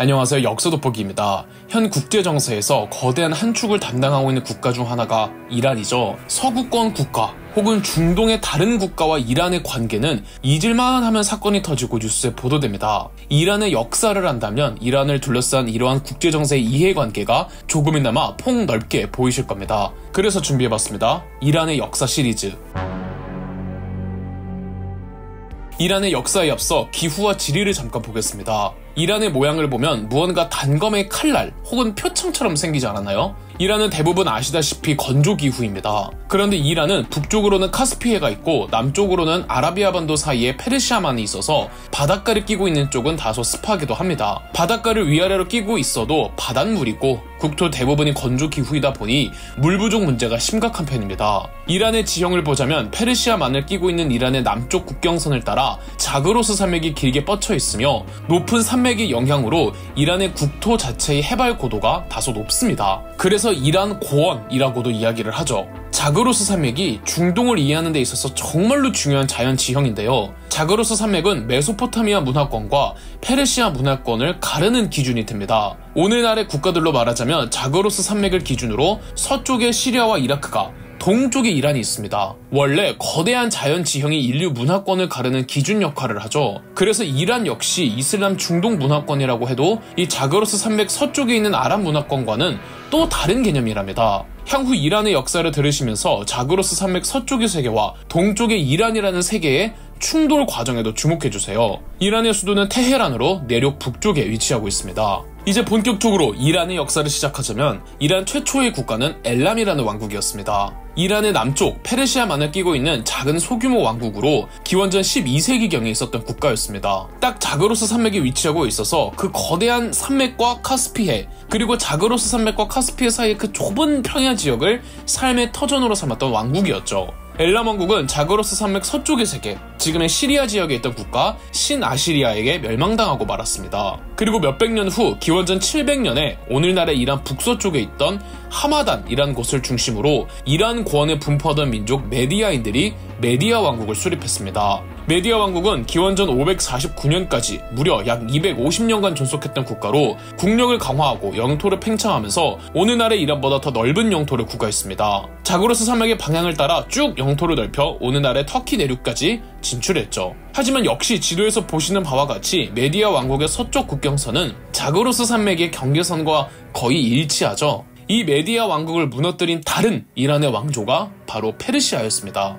안녕하세요. 역사 돋보기입니다. 현 국제정세에서 거대한 한 축을 담당하고 있는 국가 중 하나가 이란이죠. 서구권 국가 혹은 중동의 다른 국가와 이란의 관계는 잊을만 하면 사건이 터지고 뉴스에 보도됩니다. 이란의 역사를 안다면 이란을 둘러싼 이러한 국제정세의 이해관계가 조금이나마 폭넓게 보이실 겁니다. 그래서 준비해봤습니다. 이란의 역사 시리즈. 이란의 역사에 앞서 기후와 지리를 잠깐 보겠습니다. 이란의 모양을 보면 무언가 단검의 칼날 혹은 표창처럼 생기지 않았나요? 이란은 대부분 아시다시피 건조 기후입니다. 그런데 이란은 북쪽으로는 카스피해가 있고 남쪽으로는 아라비아 반도 사이에 페르시아만이 있어서 바닷가를 끼고 있는 쪽은 다소 습하기도 합니다. 바닷가를 위아래로 끼고 있어도 바닷물이고 국토 대부분이 건조 기후이다 보니 물 부족 문제가 심각한 편입니다. 이란의 지형을 보자면 페르시아만을 끼고 있는 이란의 남쪽 국경선을 따라 자그로스 산맥이 길게 뻗쳐 있으며 높은 산맥의 영향으로 이란의 국토 자체의 해발 고도가 다소 높습니다. 그래서 이란 고원이라고도 이야기를 하죠. 자그로스 산맥이 중동을 이해하는 데 있어서 정말로 중요한 자연 지형인데요. 자그로스 산맥은 메소포타미아 문화권과 페르시아 문화권을 가르는 기준이 됩니다. 오늘날의 국가들로 말하자면 자그로스 산맥을 기준으로 서쪽의 시리아와 이라크가, 동쪽에 이란이 있습니다. 원래 거대한 자연 지형이 인류 문화권을 가르는 기준 역할을 하죠. 그래서 이란 역시 이슬람 중동 문화권이라고 해도 이 자그로스 산맥 서쪽에 있는 아랍 문화권과는 또 다른 개념이랍니다. 향후 이란의 역사를 들으시면서 자그로스 산맥 서쪽의 세계와 동쪽의 이란이라는 세계의 충돌 과정에도 주목해주세요. 이란의 수도는 테헤란으로 내륙 북쪽에 위치하고 있습니다. 이제 본격적으로 이란의 역사를 시작하자면 이란 최초의 국가는 엘람이라는 왕국이었습니다. 이란의 남쪽 페르시아만을 끼고 있는 작은 소규모 왕국으로 기원전 12세기경에 있었던 국가였습니다. 딱 자그로스 산맥에 위치하고 있어서 그 거대한 산맥과 카스피해 그리고 자그로스 산맥과 카스피해 사이의 그 좁은 평야 지역을 삶의 터전으로 삼았던 왕국이었죠. 엘람 왕국은 자그로스 산맥 서쪽의 세계, 지금의 시리아 지역에 있던 국가 신아시리아에게 멸망당하고 말았습니다. 그리고 몇백 년 후 기원전 700년에 오늘날의 이란 북서쪽에 있던 하마단이라는 곳을 중심으로 이란 고원에 분포하던 민족 메디아인들이 메디아 왕국을 수립했습니다. 메디아 왕국은 기원전 549년까지 무려 약 250년간 존속했던 국가로 국력을 강화하고 영토를 팽창하면서 오늘날의 이란보다 더 넓은 영토를 구가했습니다. 자그로스 산맥의 방향을 따라 쭉 영토를 넓혀 오늘날의 터키 내륙까지 진출했죠. 하지만 역시 지도에서 보시는 바와 같이 메디아 왕국의 서쪽 국경선은 자그로스 산맥의 경계선과 거의 일치하죠. 이 메디아 왕국을 무너뜨린 다른 이란의 왕조가 바로 페르시아였습니다.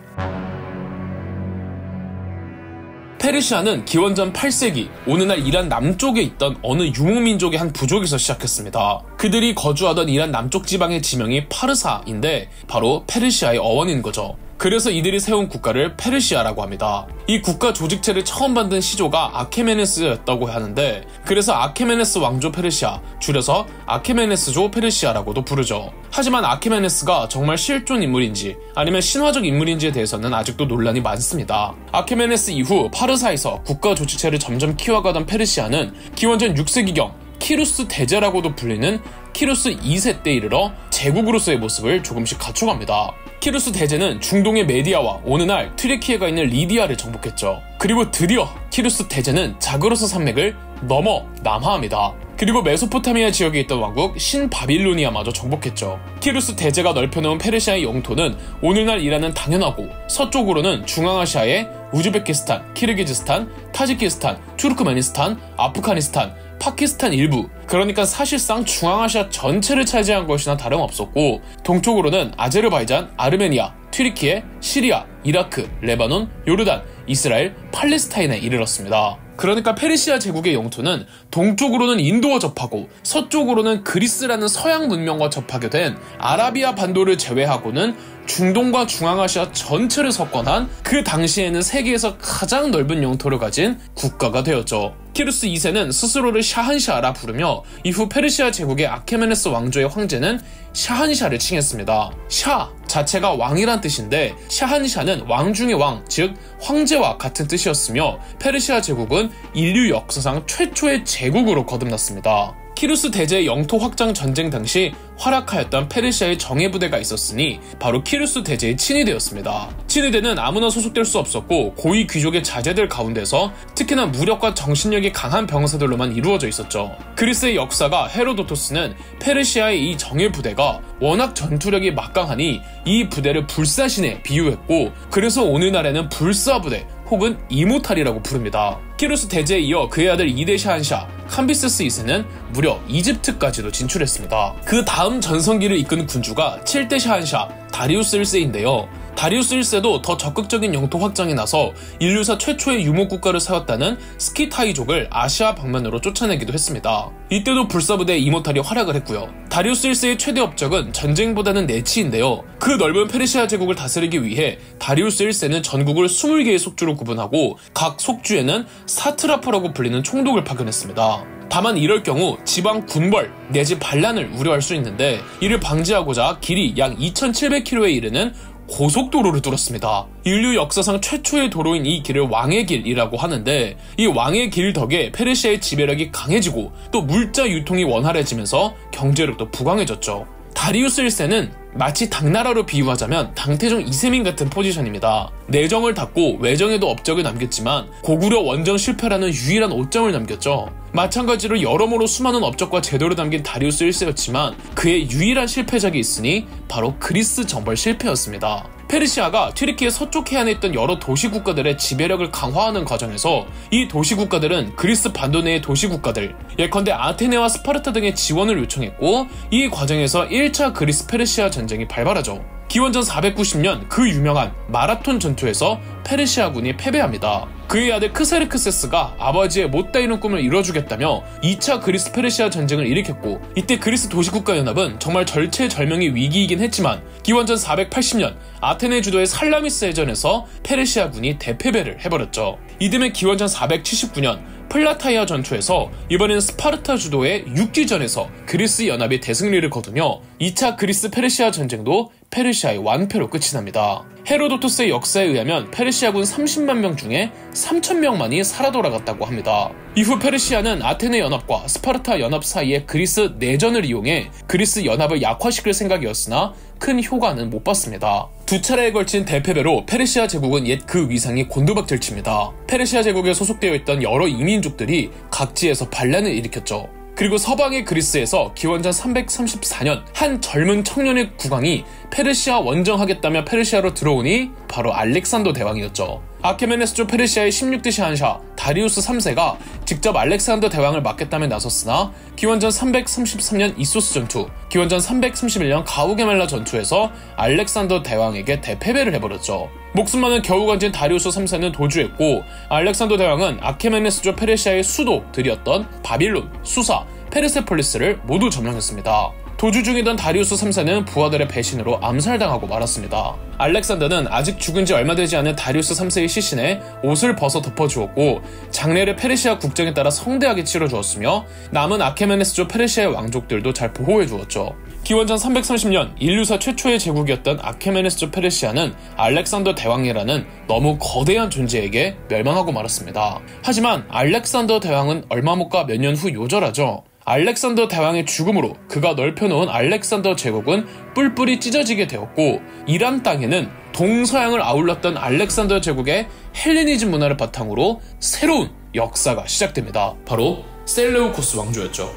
페르시아는 기원전 8세기 오늘날 이란 남쪽에 있던 어느 유목민족의 한 부족에서 시작했습니다. 그들이 거주하던 이란 남쪽 지방의 지명이 파르사인데 바로 페르시아의 어원인 거죠. 그래서 이들이 세운 국가를 페르시아라고 합니다. 이 국가 조직체를 처음 만든 시조가 아케메네스였다고 하는데 그래서 아케메네스 왕조 페르시아, 줄여서 아케메네스조 페르시아라고도 부르죠. 하지만 아케메네스가 정말 실존 인물인지 아니면 신화적 인물인지에 대해서는 아직도 논란이 많습니다. 아케메네스 이후 파르사에서 국가 조직체를 점점 키워가던 페르시아는 기원전 6세기경 키루스 대제라고도 불리는 키루스 2세 때 이르러 제국으로서의 모습을 조금씩 갖춰갑니다. 키루스 대제는 중동의 메디아와 오늘날 튀르키예가 있는 리디아를 정복했죠. 그리고 드디어 키루스 대제는 자그로스 산맥을 넘어 남하합니다. 그리고 메소포타미아 지역에 있던 왕국 신바빌로니아마저 정복했죠. 키루스 대제가 넓혀놓은 페르시아의 영토는 오늘날 이란은 당연하고 서쪽으로는 중앙아시아의 우즈베키스탄, 키르기즈스탄, 타지키스탄, 투르크메니스탄, 아프가니스탄, 파키스탄 일부, 그러니까 사실상 중앙아시아 전체를 차지한 것이나 다름없었고 동쪽으로는 아제르바이잔, 아르메니아, 튀르키예, 시리아, 이라크, 레바논, 요르단, 이스라엘, 팔레스타인에 이르렀습니다. 그러니까 페르시아 제국의 영토는 동쪽으로는 인도와 접하고 서쪽으로는 그리스라는 서양 문명과 접하게 된 아라비아 반도를 제외하고는 중동과 중앙아시아 전체를 석권한 그 당시에는 세계에서 가장 넓은 영토를 가진 국가가 되었죠. 키루스 2세는 스스로를 샤한샤라 부르며 이후 페르시아 제국의 아케메네스 왕조의 황제는 샤한샤를 칭했습니다. 샤 자체가 왕이란 뜻인데 샤한샤는 왕 중의 왕, 즉 황제와 같은 뜻이었으며 페르시아 제국은 인류 역사상 최초의 제국으로 거듭났습니다. 키루스 대제의 영토 확장 전쟁 당시 활약하였던 페르시아의 정예부대가 있었으니 바로 키루스 대제의 친위대였습니다. 친위대는 아무나 소속될 수 없었고 고위 귀족의 자제들 가운데서 특히나 무력과 정신력이 강한 병사들로만 이루어져 있었죠. 그리스의 역사가 헤로도토스는 페르시아의 이 정예부대가 워낙 전투력이 막강하니 이 부대를 불사신에 비유했고, 그래서 오늘날에는 불사부대 혹은 이모탈이라고 부릅니다. 키루스 대제에 이어 그의 아들 2대 샤한샤 캄비세스 2세는 무려 이집트까지도 진출했습니다. 그 다음 전성기를 이끈 군주가 7대 샤한샤 다리우스 1세인데요. 다리우스 1세도 더 적극적인 영토 확장에 나서 인류사 최초의 유목국가를 세웠다는 스키타이족을 아시아 방면으로 쫓아내기도 했습니다. 이때도 불사부대 이모탈이 활약을 했고요. 다리우스 1세의 최대 업적은 전쟁보다는 내치인데요. 그 넓은 페르시아 제국을 다스리기 위해 다리우스 1세는 전국을 20개의 속주로 구분하고 각 속주에는 사트라프라고 불리는 총독을 파견했습니다. 다만 이럴 경우 지방 군벌 내지 반란을 우려할 수 있는데, 이를 방지하고자 길이 약 2700km에 이르는 고속도로를 뚫었습니다. 인류 역사상 최초의 도로인 이 길을 왕의 길이라고 하는데, 이 왕의 길 덕에 페르시아의 지배력이 강해지고 또 물자 유통이 원활해지면서 경제력도 부강해졌죠. 다리우스 1세는 마치 당나라로 비유하자면 당태종 이세민 같은 포지션입니다. 내정을 닫고 외정에도 업적을 남겼지만 고구려 원정 실패라는 유일한 오점을 남겼죠. 마찬가지로 여러모로 수많은 업적과 제도를 담긴 다리우스 1세였지만 그의 유일한 실패작이 있으니 바로 그리스 정벌 실패였습니다. 페르시아가 튀르키예 서쪽 해안에 있던 여러 도시국가들의 지배력을 강화하는 과정에서 이 도시국가들은 그리스 반도 내의 도시국가들, 예컨대 아테네와 스파르타 등의 지원을 요청했고, 이 과정에서 1차 그리스 페르시아 전쟁이 발발하죠. 기원전 490년 그 유명한 마라톤 전투에서 페르시아군이 패배합니다. 그의 아들 크세르크세스가 아버지의 못다 이룬 꿈을 이뤄주겠다며 2차 그리스 페르시아 전쟁을 일으켰고, 이때 그리스 도시국가연합은 정말 절체절명의 위기이긴 했지만 기원전 480년 아테네 주도의 살라미스 해전에서 페르시아군이 대패배를 해버렸죠. 이듬해 기원전 479년 플라타이아 전투에서 이번엔 스파르타 주도의 육지전에서 그리스 연합이 대승리를 거두며 2차 그리스 페르시아 전쟁도 페르시아의 완패로 끝이 납니다. 헤로도토스의 역사에 의하면 페르시아군 30만 명 중에 3,000명만이 살아 돌아갔다고 합니다. 이후 페르시아는 아테네 연합과 스파르타 연합 사이의 그리스 내전을 이용해 그리스 연합을 약화시킬 생각이었으나 큰 효과는 못 봤습니다. 두 차례에 걸친 대패배로 페르시아 제국은 옛 그 위상이 곤두박질칩니다. 페르시아 제국에 소속되어 있던 여러 이민족들이 각지에서 반란을 일으켰죠. 그리고 서방의 그리스에서 기원전 334년 한 젊은 청년의 국왕이 페르시아 원정하겠다며 페르시아로 들어오니 바로 알렉산더 대왕이었죠. 아케메네스조 페르시아의 16대 샤한샤 다리우스 3세가 직접 알렉산더 대왕을 맡겠다며 나섰으나 기원전 333년 이소스 전투, 기원전 331년 가우게멜라 전투에서 알렉산더 대왕에게 대패배를 해버렸죠. 목숨 많은 겨우 건진 다리우스 3세는 도주했고, 알렉산더 대왕은 아케메네스조 페르시아의 수도들이었던 바빌론, 수사, 페르세폴리스를 모두 점령했습니다. 도주 중이던 다리우스 3세는 부하들의 배신으로 암살당하고 말았습니다. 알렉산더는 아직 죽은 지 얼마 되지 않은 다리우스 3세의 시신에 옷을 벗어 덮어주었고, 장례를 페르시아 국정에 따라 성대하게 치러주었으며 남은 아케메네스조 페르시아의 왕족들도 잘 보호해주었죠. 기원전 330년 인류사 최초의 제국이었던 아케메네스조 페르시아는 알렉산더 대왕이라는 너무 거대한 존재에게 멸망하고 말았습니다. 하지만 알렉산더 대왕은 얼마 못 가 몇 년 후 요절하죠. 알렉산더 대왕의 죽음으로 그가 넓혀놓은 알렉산더 제국은 뿔뿔이 찢어지게 되었고, 이란 땅에는 동서양을 아울렀던 알렉산더 제국의 헬레니즘 문화를 바탕으로 새로운 역사가 시작됩니다. 바로 셀레우코스 왕조였죠.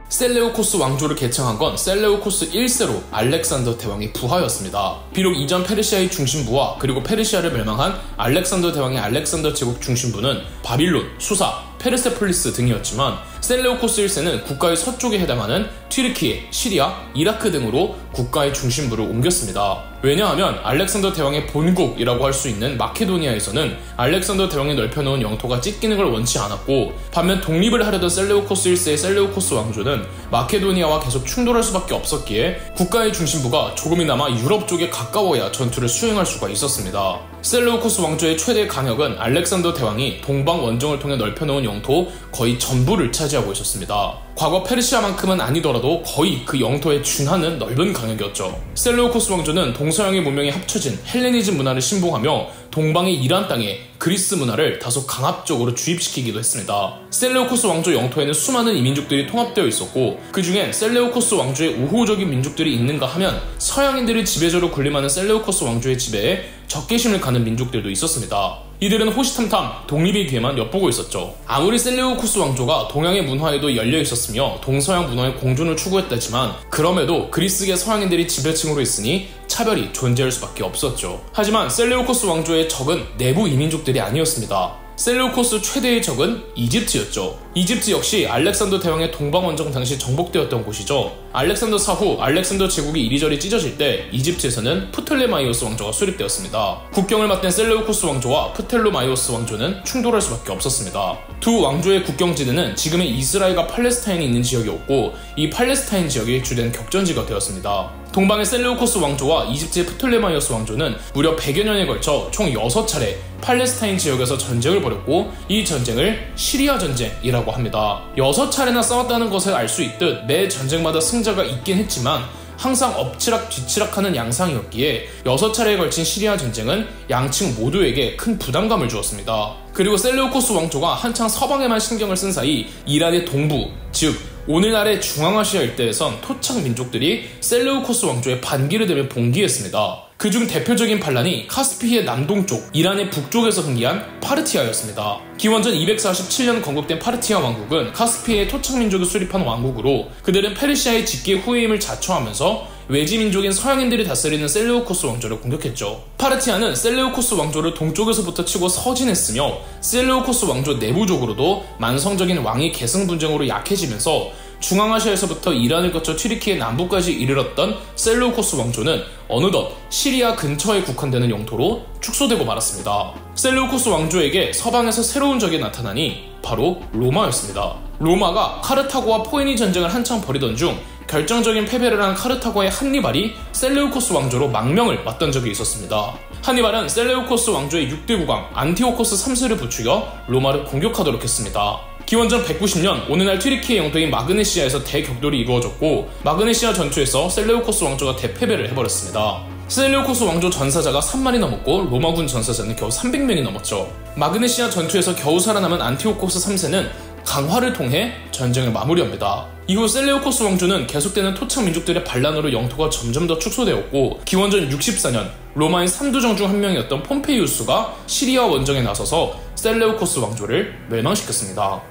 셀레우코스 왕조를 개창한 건 셀레우코스 1세로 알렉산더 대왕의 부하였습니다. 비록 이전 페르시아의 중심부와 그리고 페르시아를 멸망한 알렉산더 대왕의 알렉산더 제국 중심부는 바빌론, 수사, 페르세폴리스 등이었지만 셀레우코스 1세는 국가의 서쪽에 해당하는 튀르키예, 시리아, 이라크 등으로 국가의 중심부를 옮겼습니다. 왜냐하면 알렉산더 대왕의 본국이라고 할 수 있는 마케도니아에서는 알렉산더 대왕이 넓혀놓은 영토가 찢기는 걸 원치 않았고, 반면 독립을 하려던 셀레우코스 1세의 셀레우코스 왕조는 마케도니아와 계속 충돌할 수밖에 없었기에 국가의 중심부가 조금이나마 유럽 쪽에 가까워야 전투를 수행할 수가 있었습니다. 셀레우코스 왕조의 최대 강역은 알렉산더 대왕이 동방 원정을 통해 넓혀놓은 영토 거의 전부를 차지하고 있었습니다. 과거 페르시아만큼은 아니더라도 거의 그 영토에 준하는 넓은 강역이었죠. 셀레우코스 왕조는 동서양의 문명이 합쳐진 헬레니즘 문화를 신봉하며 동방의 이란 땅에 그리스 문화를 다소 강압적으로 주입시키기도 했습니다. 셀레우코스 왕조 영토에는 수많은 이민족들이 통합되어 있었고 그 중엔 셀레우코스 왕조의 우호적인 민족들이 있는가 하면 서양인들이 지배자로 군림하는 셀레우코스 왕조의 지배에 적개심을 가는 민족들도 있었습니다. 이들은 호시탐탐 독립의 기회만 엿보고 있었죠. 아무리 셀레우코스 왕조가 동양의 문화에도 열려 있었으며 동서양 문화의 공존을 추구했다지만 그럼에도 그리스계 서양인들이 지배층으로 있으니 차별이 존재할 수밖에 없었죠. 하지만 셀레우코스 왕조의 적은 내부 이민족들이 아니었습니다. 셀레우코스 최대의 적은 이집트였죠. 이집트 역시 알렉산더 대왕의 동방원정 당시 정복되었던 곳이죠. 알렉산더 사후 알렉산더 제국이 이리저리 찢어질 때 이집트에서는 프톨레마이오스 왕조가 수립되었습니다. 국경을 맞댄 셀레우코스 왕조와 프텔로마이오스 왕조는 충돌할 수밖에 없었습니다. 두 왕조의 국경지대는 지금의 이스라엘과 팔레스타인이 있는 지역이었고 이 팔레스타인 지역이 주된 격전지가 되었습니다. 동방의 셀레우코스 왕조와 이집트의 프톨레마이오스 왕조는 무려 100여 년에 걸쳐 총 6차례 팔레스타인 지역에서 전쟁을 벌였고 이 전쟁을 시리아 전쟁이라고 합니다. 6차례나 싸웠다는 것을 알 수 있듯 매 전쟁마다 승자가 있긴 했지만 항상 엎치락 뒤치락하는 양상이었기에 6차례에 걸친 시리아 전쟁은 양측 모두에게 큰 부담감을 주었습니다. 그리고 셀레우코스 왕조가 한창 서방에만 신경을 쓴 사이 이란의 동부, 즉 오늘날의 중앙아시아 일대에선 토착 민족들이 셀레우코스 왕조의 반기를 대며 봉기했습니다. 그중 대표적인 반란이 카스피해 남동쪽, 이란의 북쪽에서 흥기한 파르티아였습니다. 기원전 247년 건국된 파르티아 왕국은 카스피해의 토착민족이 수립한 왕국으로 그들은 페르시아의 직계 후예임을 자처하면서 외지민족인 서양인들이 다스리는 셀레우코스 왕조를 공격했죠. 파르티아는 셀레우코스 왕조를 동쪽에서부터 치고 서진했으며 셀레우코스 왕조 내부적으로도 만성적인 왕위 계승 분쟁으로 약해지면서 중앙아시아에서부터 이란을 거쳐 튀르키예 남부까지 이르렀던 셀레우코스 왕조는 어느덧 시리아 근처에 국한되는 영토로 축소되고 말았습니다. 셀레우코스 왕조에게 서방에서 새로운 적이 나타나니 바로 로마였습니다. 로마가 카르타고와 포에니 전쟁을 한창 벌이던 중 결정적인 패배를 한 카르타고의 한니발이 셀레우코스 왕조로 망명을 맞던 적이 있었습니다. 한니발은 셀레우코스 왕조의 6대 국왕 안티오코스 3세를 부추겨 로마를 공격하도록 했습니다. 기원전 190년 오늘날 튀르키예 영토인 마그네시아에서 대격돌이 이루어졌고 마그네시아 전투에서 셀레우코스 왕조가 대패배를 해버렸습니다. 셀레우코스 왕조 전사자가 3만이 넘었고 로마군 전사자는 겨우 300명이 넘었죠. 마그네시아 전투에서 겨우 살아남은 안티오코스 3세는 강화를 통해 전쟁을 마무리합니다. 이후 셀레우코스 왕조는 계속되는 토착 민족들의 반란으로 영토가 점점 더 축소되었고 기원전 64년 로마의 3두정 중 한 명이었던 폼페이우스가 시리아 원정에 나서서 셀레우코스 왕조를 멸망시켰습니다.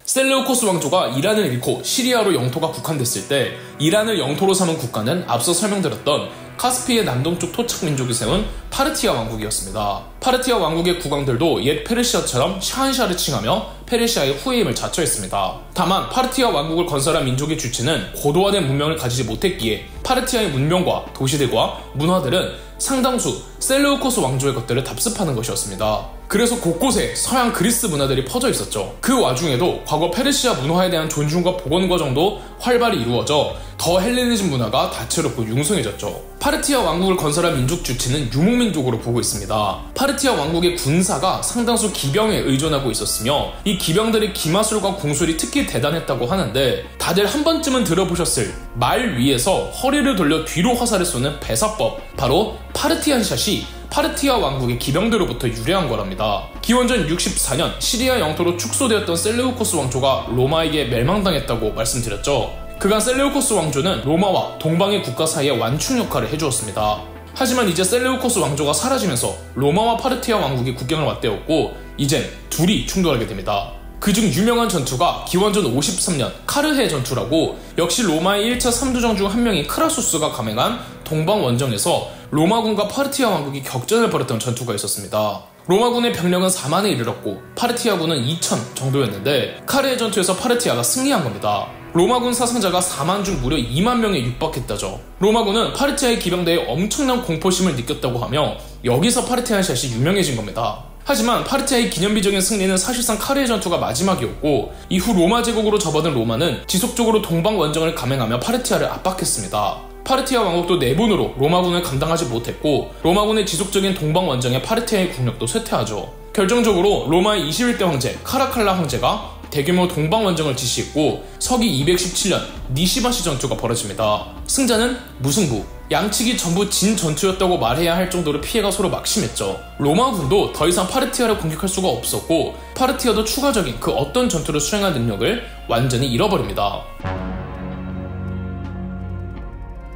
셀레우코스 왕조가 이란을 잃고 시리아로 영토가 국한됐을 때 이란을 영토로 삼은 국가는 앞서 설명드렸던 카스피해 남동쪽 토착 민족이 세운 파르티아 왕국이었습니다. 파르티아 왕국의 국왕들도 옛 페르시아처럼 샤한샤를 칭하며 페르시아의 후예임을 자처했습니다. 다만 파르티아 왕국을 건설한 민족의 주체는 고도화된 문명을 가지지 못했기에 파르티아의 문명과 도시들과 문화들은 상당수 셀레우코스 왕조의 것들을 답습하는 것이었습니다. 그래서 곳곳에 서양 그리스 문화들이 퍼져 있었죠. 그 와중에도 과거 페르시아 문화에 대한 존중과 복원 과정도 활발히 이루어져 더 헬레니즘 문화가 다채롭고 융성해졌죠. 파르티아 왕국을 건설한 민족 주체는 유목민족으로 보고 있습니다. 파르티아 왕국의 군사가 상당수 기병에 의존하고 있었으며 이 기병들의 기마술과 궁술이 특히 대단했다고 하는데 다들 한 번쯤은 들어보셨을 말 위에서 허리를 돌려 뒤로 화살을 쏘는 배사법, 바로 파르티안 샷이 파르티아 왕국의 기병들로부터 유래한 거랍니다. 기원전 64년 시리아 영토로 축소되었던 셀레우코스 왕조가 로마에게 멸망당했다고 말씀드렸죠. 그간 셀레우코스 왕조는 로마와 동방의 국가 사이에 완충 역할을 해주었습니다. 하지만 이제 셀레우코스 왕조가 사라지면서 로마와 파르티아 왕국이 국경을 맞대었고 이젠 둘이 충돌하게 됩니다. 그중 유명한 전투가 기원전 53년 카르헤 전투라고 역시 로마의 1차 3두정 중 한 명인 크라수스가 감행한 동방 원정에서 로마군과 파르티아 왕국이 격전을 벌였던 전투가 있었습니다. 로마군의 병력은 4만에 이르렀고 파르티아군은 2천 정도였는데 카르헤 전투에서 파르티아가 승리한 겁니다. 로마군 사상자가 4만 중 무려 2만 명에 육박했다죠. 로마군은 파르티아의 기병대에 엄청난 공포심을 느꼈다고 하며 여기서 파르티아 샷이 유명해진 겁니다. 하지만 파르티아의 기념비적인 승리는 사실상 카르헤 전투가 마지막이었고 이후 로마 제국으로 접어든 로마는 지속적으로 동방 원정을 감행하며 파르티아를 압박했습니다. 파르티아 왕국도 내분으로 로마군을 감당하지 못했고 로마군의 지속적인 동방 원정에 파르티아의 국력도 쇠퇴하죠. 결정적으로 로마의 21대 황제 카라칼라 황제가 대규모 동방원정을 지시했고 서기 217년 니시바시 전투가 벌어집니다. 승자는 무승부. 양측이 전부 진 전투였다고 말해야 할 정도로 피해가 서로 막심했죠. 로마군도 더 이상 파르티아를 공격할 수가 없었고 파르티아도 추가적인 그 어떤 전투를 수행할 능력을 완전히 잃어버립니다.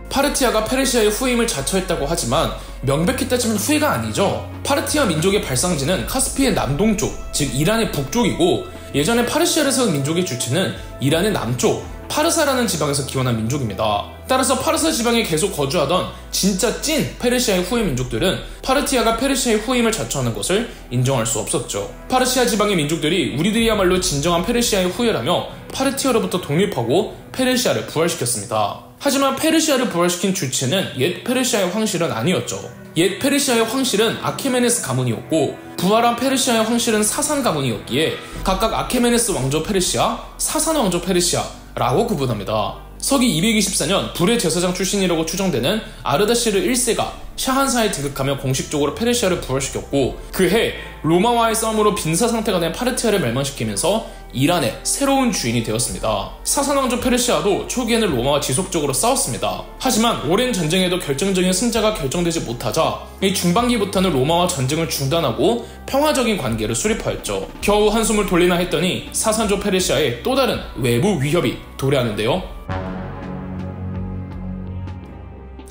파르티아가 페르시아의 후임을 자처했다고 하지만 명백히 따지면 후예가 아니죠. 파르티아 민족의 발상지는 카스피의 남동쪽, 즉 이란의 북쪽이고 예전에 파르시아를 세운 민족의 주체는 이란의 남쪽, 파르사라는 지방에서 기원한 민족입니다. 따라서 파르사 지방에 계속 거주하던 진짜 찐 페르시아의 후임 민족들은 파르티아가 페르시아의 후임을 자처하는 것을 인정할 수 없었죠. 파르시아 지방의 민족들이 우리들이야말로 진정한 페르시아의 후예라며 파르티아로부터 독립하고 페르시아를 부활시켰습니다. 하지만 페르시아를 부활시킨 주체는 옛 페르시아의 황실은 아니었죠. 옛 페르시아의 황실은 아케메네스 가문이었고 부활한 페르시아의 황실은 사산 가문이었기에 각각 아케메네스 왕조 페르시아, 사산 왕조 페르시아라고 구분합니다. 서기 224년 불의 제사장 출신이라고 추정되는 아르다시르 1세가 샤한사에 등극하며 공식적으로 페르시아를 부활시켰고 그해 로마와의 싸움으로 빈사 상태가 된 파르티아를 멸망시키면서 이란의 새로운 주인이 되었습니다. 사산왕조 페르시아도 초기에는 로마와 지속적으로 싸웠습니다. 하지만 오랜 전쟁에도 결정적인 승자가 결정되지 못하자 이 중반기부터는 로마와 전쟁을 중단하고 평화적인 관계를 수립하였죠. 겨우 한숨을 돌리나 했더니 사산조 페르시아의 또 다른 외부 위협이 도래하는데요.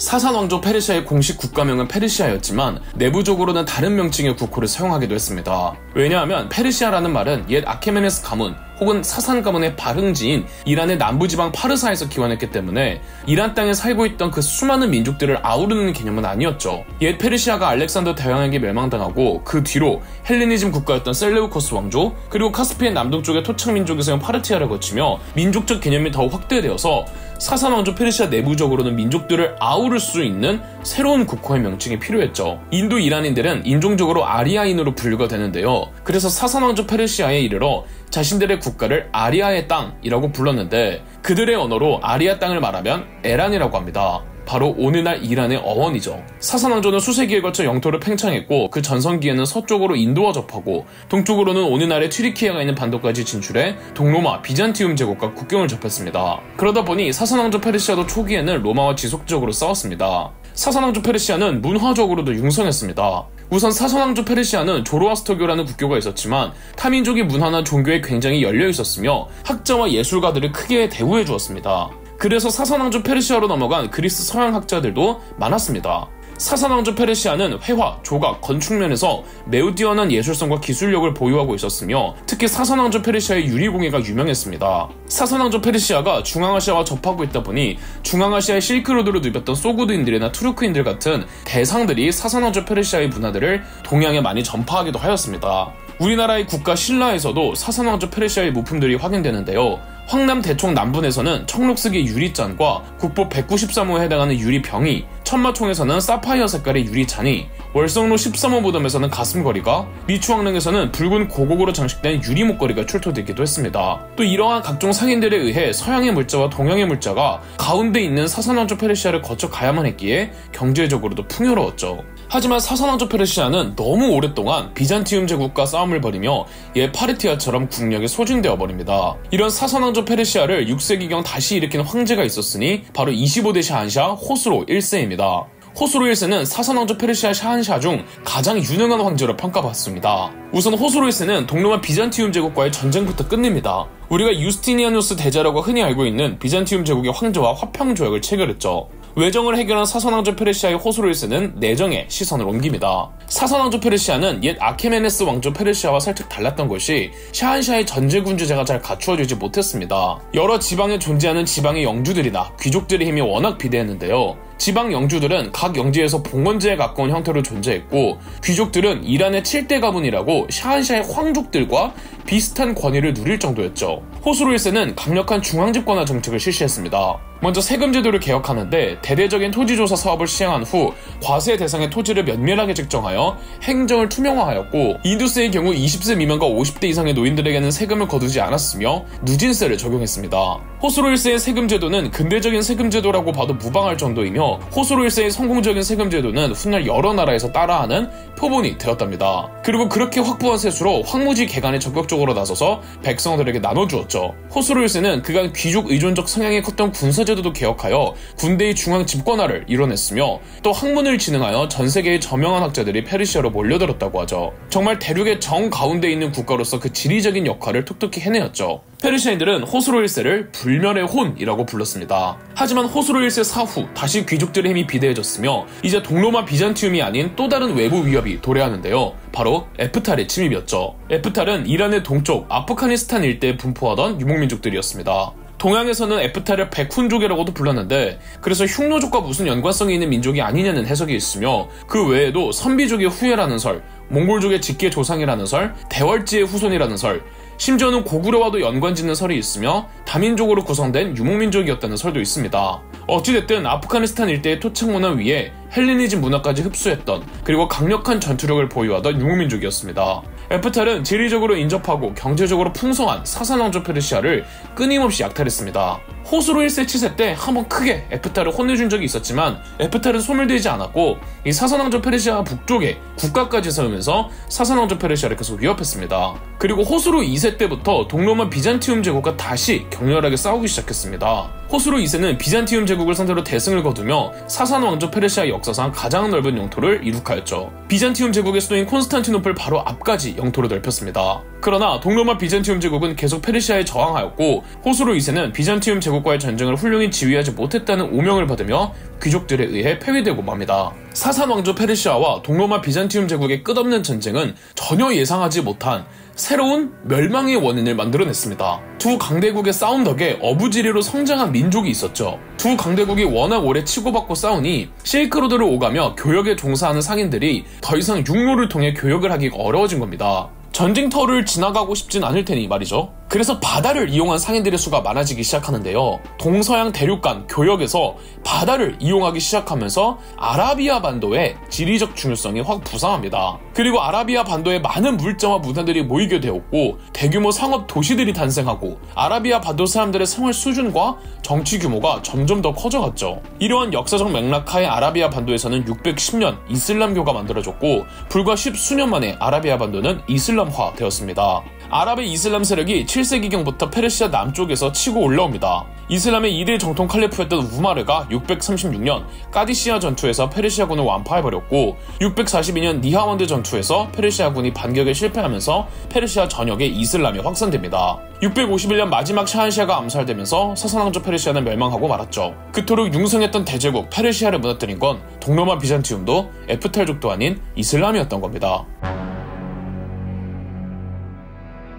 사산왕조 페르시아의 공식 국가명은 페르시아였지만 내부적으로는 다른 명칭의 국호를 사용하기도 했습니다. 왜냐하면 페르시아라는 말은 옛 아케메네스 가문 혹은 사산 가문의 발흥지인 이란의 남부지방 파르사에서 기원했기 때문에 이란 땅에 살고 있던 그 수많은 민족들을 아우르는 개념은 아니었죠. 옛 페르시아가 알렉산더 대왕에게 멸망당하고 그 뒤로 헬레니즘 국가였던 셀레우코스 왕조 그리고 카스피의 남동쪽의 토착 민족이 세운 파르티아를 거치며 민족적 개념이 더 확대되어서 사산 왕조 페르시아 내부적으로는 민족들을 아우를 수 있는 새로운 국호의 명칭이 필요했죠. 인도 이란인들은 인종적으로 아리아인으로 분류가 되는데요. 그래서 사산 왕조 페르시아에 이르러 자신들의 국가를 아리아의 땅이라고 불렀는데 그들의 언어로 아리아 땅을 말하면 에란이라고 합니다. 바로 오늘날 이란의 어원이죠. 사산 왕조는 수세기에 걸쳐 영토를 팽창했고 그 전성기에는 서쪽으로 인도와 접하고 동쪽으로는 오늘날의 튀르키예가 있는 반도까지 진출해 동로마, 비잔티움 제국과 국경을 접했습니다. 그러다 보니 사산 왕조 페르시아도 초기에는 로마와 지속적으로 싸웠습니다. 사산 왕조 페르시아는 문화적으로도 융성했습니다. 우선 사산 왕조 페르시아는 조로아스터교라는 국교가 있었지만 타민족의 문화나 종교에 굉장히 열려 있었으며 학자와 예술가들을 크게 대우해 주었습니다. 그래서 사산 왕조 페르시아로 넘어간 그리스 서양 학자들도 많았습니다. 사산 왕조 페르시아는 회화, 조각, 건축 면에서 매우 뛰어난 예술성과 기술력을 보유하고 있었으며 특히 사산 왕조 페르시아의 유리공예가 유명했습니다. 사산 왕조 페르시아가 중앙아시아와 접하고 있다 보니 중앙아시아의 실크로드로 누볐던 소구드인들이나 투르크인들 같은 대상들이 사산 왕조 페르시아의 문화들을 동양에 많이 전파하기도 하였습니다. 우리나라의 국가 신라에서도 사산 왕조 페르시아의 무품들이 확인되는데요. 황남 대총 남분에서는 청록색의 유리잔과 국보 193호에 해당하는 유리병이, 천마총에서는 사파이어 색깔의 유리잔이, 월성로 13호 무덤에서는 가슴걸이가, 미추왕릉에서는 붉은 고곡으로 장식된 유리 목걸이가 출토되기도 했습니다. 또 이러한 각종 상인들에 의해 서양의 물자와 동양의 물자가 가운데 있는 사산 왕조 페르시아를 거쳐 가야만 했기에 경제적으로도 풍요로웠죠. 하지만 사산 왕조 페르시아는 너무 오랫동안 비잔티움 제국과 싸움을 벌이며 옛 파르티아처럼 국력이 소진되어 버립니다. 이런 사산 왕조 페르시아를 6세기경 다시 일으킨 황제가 있었으니 바로 25대 샤한샤 호스로 1세입니다. 호스로 1세는 사산 왕조 페르시아 샤한샤 중 가장 유능한 황제로 평가받습니다. 우선 호스로 1세는 동로마 비잔티움 제국과의 전쟁부터 끝냅니다. 우리가 유스티니아누스 대제라고 흔히 알고 있는 비잔티움 제국의 황제와 화평 조약을 체결했죠. 외정을 해결한 사산 왕조 페르시아의 호스로 1세는 내정에 시선을 옮깁니다. 사산 왕조 페르시아는 옛 아케메네스 왕조 페르시아와 살짝 달랐던 것이 샤한샤의 전제 군주제가 잘 갖추어지지 못했습니다. 여러 지방에 존재하는 지방의 영주들이나 귀족들의 힘이 워낙 비대했는데요. 지방 영주들은 각 영지에서 봉건제에 가까운 형태로 존재했고 귀족들은 이란의 7대 가문이라고 샤한샤의 황족들과 비슷한 권위를 누릴 정도였죠. 호수로 1세는 강력한 중앙집권화 정책을 실시했습니다. 먼저 세금제도를 개혁하는데 대대적인 토지조사 사업을 시행한 후 과세 대상의 토지를 면밀하게 책정하여 행정을 투명화하였고, 인두세의 경우 20세 미만과 50대 이상의 노인들에게는 세금을 거두지 않았으며 누진세를 적용했습니다. 호수로 1세의 세금제도는 근대적인 세금제도라고 봐도 무방할 정도이며, 호수로 1세의 성공적인 세금제도는 훗날 여러 나라에서 따라하는 표본이 되었답니다. 그리고 그렇게 확보한 세수로 황무지 개간에 적극적으로 나서서 백성들에게 나눠주었죠. 호수로 1세는 그간 귀족 의존적 성향이 컸던 군사제도도 개혁하여 군대의 중앙 집권화를 이뤄냈으며, 또 학문을 진흥하여 전 세계의 저명한 학자들이 페르시아로 몰려들었다고 하죠. 정말 대륙의 정가운데 있는 국가로서 그 지리적인 역할을 톡톡히 해내었죠. 페르시아인들은 호수로 1세를 불멸의 혼이라고 불렀습니다. 하지만 호수로 1세 사후 다시 귀족들의 힘이 비대해졌으며 이제 동로마 비잔티움이 아닌 또 다른 외부 위협이 도래하는데요. 바로 에프탈의 침입이었죠. 에프탈은 이란의 동쪽 아프가니스탄 일대에 분포하던 유목민족들이었습니다. 동양에서는 에프탈을 백훈족이라고도 불렀는데, 그래서 흉노족과 무슨 연관성이 있는 민족이 아니냐는 해석이 있으며, 그 외에도 선비족의 후예라는 설, 몽골족의 직계 조상이라는 설, 대월지의 후손이라는 설, 심지어는 고구려와도 연관짓는 설이 있으며 다민족으로 구성된 유목민족이었다는 설도 있습니다. 어찌됐든 아프가니스탄 일대의 토착문화 위에 헬레니즘 문화까지 흡수했던, 그리고 강력한 전투력을 보유하던 유목민족이었습니다. 에프탈은 지리적으로 인접하고 경제적으로 풍성한 사산왕조 페르시아를 끊임없이 약탈했습니다. 호수로 1세 치세 때 한번 크게 에프탈을 혼내준 적이 있었지만 에프탈은 소멸되지 않았고, 이 사산왕조 페르시아 북쪽에 국가까지 세우면서 사산왕조 페르시아를 계속 위협했습니다. 그리고 호수로 2세 때부터 동로마 비잔티움 제국과 다시 격렬하게 싸우기 시작했습니다. 호수로 2세는 비잔티움 제국을 상대로 대승을 거두며 사산왕조 페르시아 역사상 가장 넓은 영토를 이룩하였죠. 비잔티움 제국의 수도인 콘스탄티노플 바로 앞까지 영토를 넓혔습니다. 그러나 동로마 비잔티움 제국은 계속 페르시아에 저항하였고, 호수로 2세는 비잔티움 제국과의 전쟁을 훌륭히 지휘하지 못했다는 오명을 받으며 귀족들에 의해 폐위되고 맙니다. 사산왕조 페르시아와 동로마 비잔티움 제국의 끝없는 전쟁은 전혀 예상하지 못한 새로운 멸망의 원인을 만들어냈습니다. 두 강대국의 싸움 덕에 어부지리로 성장한 민족이 있었죠. 두 강대국이 워낙 오래 치고받고 싸우니 실크로드를 오가며 교역에 종사하는 상인들이 더 이상 육로를 통해 교역을 하기가 어려워진 겁니다. 전쟁터를 지나가고 싶진 않을 테니 말이죠. 그래서 바다를 이용한 상인들의 수가 많아지기 시작하는데요. 동서양 대륙 간 교역에서 바다를 이용하기 시작하면서 아라비아 반도의 지리적 중요성이 확 부상합니다. 그리고 아라비아 반도에 많은 물자와 문화들이 모이게 되었고, 대규모 상업 도시들이 탄생하고, 아라비아 반도 사람들의 생활 수준과 정치 규모가 점점 더 커져갔죠. 이러한 역사적 맥락하에 아라비아 반도에서는 610년 이슬람교가 만들어졌고, 불과 10수년 만에 아라비아 반도는 이슬람화 되었습니다. 아랍의 이슬람 세력이 7세기경부터 페르시아 남쪽에서 치고 올라옵니다. 이슬람의 1일 정통 칼리프였던 우마르가 636년 까디시아 전투에서 페르시아군을 완파해버렸고, 642년 니하원드 전투에서 페르시아군이 반격에 실패하면서 페르시아 전역에 이슬람이 확산됩니다. 651년 마지막 샤한시아가 암살되면서 사산왕조 페르시아는 멸망하고 말았죠. 그토록 융성했던 대제국 페르시아를 무너뜨린 건 동로마 비잔티움도 에프탈족도 아닌 이슬람이었던 겁니다.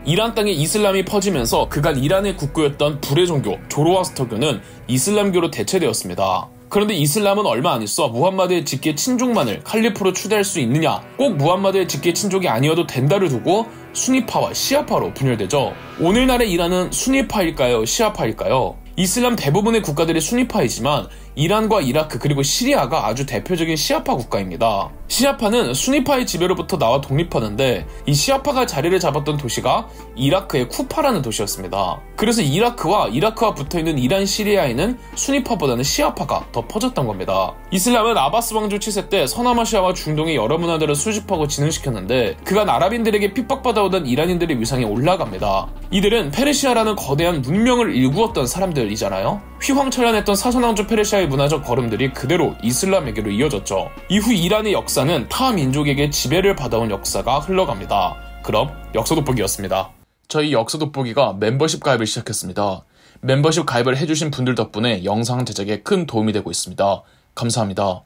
이란 땅에 이슬람이 퍼지면서 그간 이란의 국교였던 불의 종교 조로아스터교는 이슬람교로 대체되었습니다. 그런데 이슬람은 얼마 안 있어 무함마드의 직계 친족만을 칼리프로 추대할 수 있느냐, 꼭 무함마드의 직계 친족이 아니어도 된다를 두고 수니파와 시아파로 분열되죠. 오늘날의 이란은 수니파일까요, 시아파일까요? 이슬람 대부분의 국가들이 수니파이지만 이란과 이라크 그리고 시리아가 아주 대표적인 시아파 국가입니다. 시아파는 수니파의 지배로부터 나와 독립하는데, 이 시아파가 자리를 잡았던 도시가 이라크의 쿠파라는 도시였습니다. 그래서 이라크와 붙어있는 이란 시리아에는 수니파보다는 시아파가 더 퍼졌던 겁니다. 이슬람은 아바스 왕조 치세 때 서남아시아와 중동의 여러 문화들을 수집하고 진흥시켰는데, 그간 아랍인들에게 핍박받아오던 이란인들의 위상이 올라갑니다. 이들은 페르시아라는 거대한 문명을 일구었던 사람들이잖아요. 휘황찬란했던 사산왕조 페르시아의 문화적 걸음들이 그대로 이슬람에게로 이어졌죠. 이후 이란의 역사는 타 민족에게 지배를 받아온 역사가 흘러갑니다. 그럼 역사 돋보기였습니다. 저희 역사 돋보기가 멤버십 가입을 시작했습니다. 멤버십 가입을 해주신 분들 덕분에 영상 제작에 큰 도움이 되고 있습니다. 감사합니다.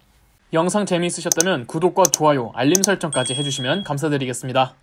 영상 재미있으셨다면 구독과 좋아요, 알림 설정까지 해주시면 감사드리겠습니다.